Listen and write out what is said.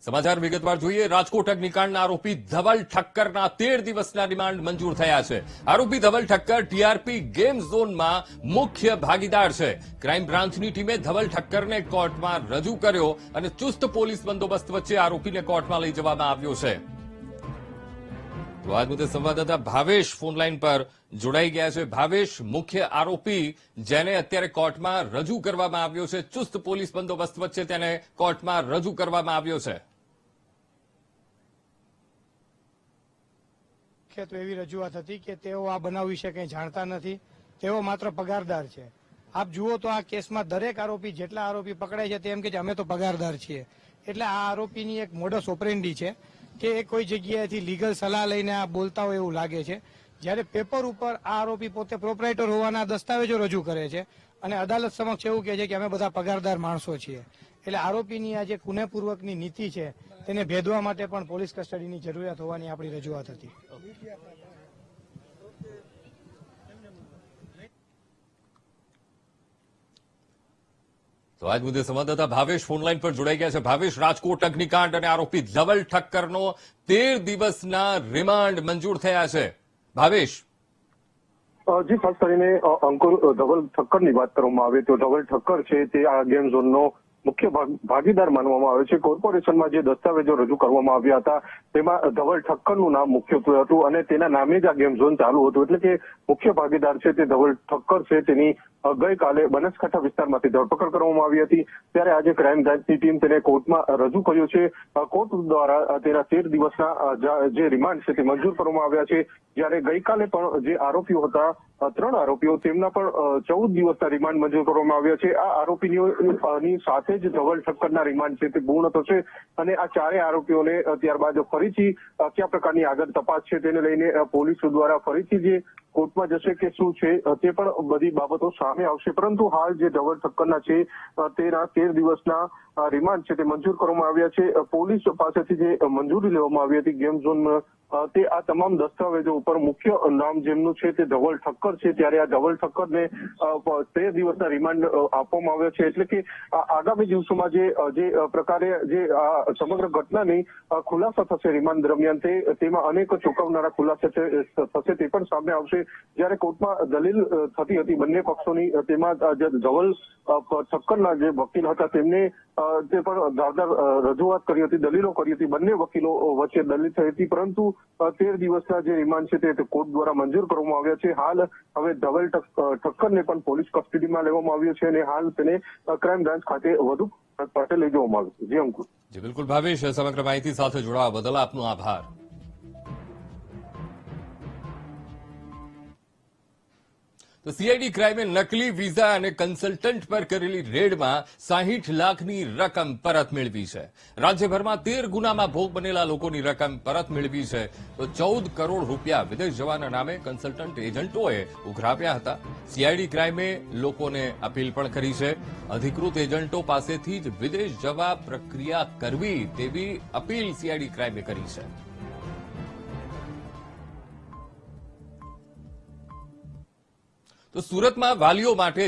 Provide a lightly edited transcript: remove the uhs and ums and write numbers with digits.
સમાચાર વિગતવાર જોઈએ। રાજકોટ અગ્નિકાંડના આરોપી ધવલ ઠક્કરના 13 દિવસના રિમાન્ડ મંજૂર થયા છે। આરોપી ધવલ ઠક્કર ટીઆરપી ગેમ ઝોનમાં મુખ્ય ભાગીદાર છે। ક્રાઇમ બ્રાન્ચની ટીમે ધવલ ઠક્કરને કોર્ટમાં રજૂ કર્યો અને ચુસ્ત પોલીસ બંદોબસ્ત વચ્ચે આરોપીને કોર્ટમાં લઈ જવામાં આવ્યો છે। તો આજ મુદ્દે સંવાદદાતા ભાવેશ ફોનલાઈન પર જોડાઈ ગયા છે। ભાવેશ, મુખ્ય આરોપી જેને અત્યારે કોર્ટમાં રજૂ કરવામાં આવ્યો છે, ચુસ્ત પોલીસ બંદોબસ્ત વચ્ચે તેને કોર્ટમાં રજૂ કરવામાં આવ્યો છે। તો એવી રજૂઆત હતી કે તેઓ આ બનાવ વિશે કંઈ જાણતા નથી, તેઓ માત્ર પગારદાર છે। આપ જુઓ તો આ કેસમાં દરેક આરોપી, જેટલા આરોપી પકડાય છે તેમ કે અમે તો પગારદાર છીએ। એટલે આ આરોપીની એક મોડસ ઓપરેન્ડી છે કે એ કોઈ જગ્યાએથી લીગલ સલાહ લઈને આ બોલતા હોય એવું લાગે છે, જ્યારે પેપર ઉપર આ આરોપી પોતે પ્રોપરાઇટર હોવાના દસ્તાવેજો રજૂ કરે છે અને અદાલત સમક્ષ એવું કહે છે કે અમે બધા પગારદાર માણસો છીએ। એટલે આરોપીની આ જે કુનેપૂર્વકની નીતિ છે તેને ભેદવા માટે પણ પોલીસ કસ્ટડીની જરૂરિયાત હોવાની આપણી રજૂઆત હતી। તો આજ મુદ્દે સંવાદદાતા ભાવેશ ફોનલાઈન પર જોડાઈ ગયા છે। ભાવેશ, રાજકોટ અગ્નિકાંડ અને આરોપી ધવલ ઠક્કરનો 13 દિવસના રિમાન્ડ મંજૂર થયા છે। ભાવેશ, જી, ખાસ કરીને અંકુર, ધવલ ઠક્કરની વાત કરવામાં આવે તો ધવલ ઠક્કર છે તે આ ગેમ ઝોનનો મુખ્ય ભાગીદાર માનવામાં આવે છે। કોર્પોરેશનમાં જે દસ્તાવેજો રજૂ કરવામાં આવ્યા હતા તેમાં ધવલ ઠક્કરનું નામ મુખ્યત્વે હતું અને તેના નામે જ આ ગેમ ઝોન ચાલુ હતું, એટલે કે મુખ્ય ભાગીદાર છે તે ધવલ ઠક્કર છે। તેની ગઈકાલે બનાસકાંઠા વિસ્તારમાંથી ધરપકડ કરવામાં આવી હતી, ત્યારે આજે ક્રાઇમ બ્રાન્ચની ટીમ તેને કોર્ટમાં રજૂ કર્યો છે। કોર્ટ દ્વારા તેના 13 દિવસના જે રિમાન્ડ છે તે મંજૂર કરવામાં આવ્યા છે, જ્યારે ગઈકાલે પણ જે આરોપીઓ હતા, 3 આરોપીઓ, તેમના પણ 14 દિવસના રિમાન્ડ મંજૂર કરવામાં આવ્યા છે। આ આરોપીની સાથે જ ધવલ ઠક્કરના રિમાન્ડ છે તે પૂર્ણ થશે અને આ ચારેય આરોપીઓને ત્યારબાદ ફરીથી કયા પ્રકારની આગળ તપાસ છે તેને લઈને પોલીસ દ્વારા ફરીથી જે કોર્ટમાં જશે કે શું છે તે પણ બધી બાબતો સામે આવશે। પરંતુ હાલ જે ધવલ ઠક્કરના છે તેના 13 દિવસના રિમાન્ડ છે તે મંજૂર કરવામાં આવ્યા છે। પોલીસ પાસેથી જે મંજૂરી લેવામાં આવી હતી ગેમ ઝોનમાં, તે આ તમામ દસ્તાવેજો ઉપર મુખ્ય નામ જેમનું છે તે ધવલ ઠક્કર છે, ત્યારે આ ધવલ ઠક્કરને 13 દિવસના રિમાન્ડ આપવામાં આવ્યા છે। એટલે કે આગામી દિવસોમાં જે પ્રકારે જે આ સમગ્ર ઘટનાની ખુલાસા થશે રિમાન્ડ દરમિયાન, તેમાં અનેક ચોંકાવનારા ખુલાસા થશે તે પણ સામે આવશે। જ્યારે કોર્ટમાં દલીલ થતી હતી બંને પક્ષોની, તેમાં જે ધવલ ઠક્કરના જે વકીલ હતા તેમને તે પણ ધારદાર રજૂઆત કરી હતી, દલીલો કરી હતી, બંને વકીલો વચ્ચે દલીલ થઈ હતી, પરંતુ 13 દિવસના જે રિમાન્ડ છે તે કોર્ટ દ્વારા મંજૂર કરવામાં આવ્યા છે। હાલ હવે ધવલ ઠક્કરને પણ પોલીસ કસ્ટડીમાં લેવામાં આવ્યો છે અને હાલ તેને ક્રાઇમ બ્રાન્ચ ખાતે વધુ માટે લઈ જવામાં આવ્યું છે। જી અંકુર। જી બિલકુલ ભાવેશ, સમગ્ર માહિતી સાથે જોડાવા બદલ આપનો આભાર। તો સીઆઈડી ક્રાઇમે નકલી વિઝા અને કન્સલ્ટન્ટ પર કરેલી રેડમાં 60 લાખની રકમ પરત મેળવી છે। રાજ્યભરમાં 13 ગુનામાં ભોગ બનેલા લોકોની રકમ પરત મેળવી છે। તો 14 કરોડ રૂપિયા વિદેશ જવાના નામે કન્સલ્ટન્ટ એજન્ટોએ ઉઘરાવ્યા હતા। સીઆઈડી ક્રાઇમે લોકોને અપીલ પણ કરી છે, અધિકૃત એજન્ટો પાસેથી જ વિદેશ જવા પ્રક્રિયા કરવી તેવી અપીલ સીઆઈડી ક્રાઇમે કરી છે। તો સુરતમાં વાલીઓ માટે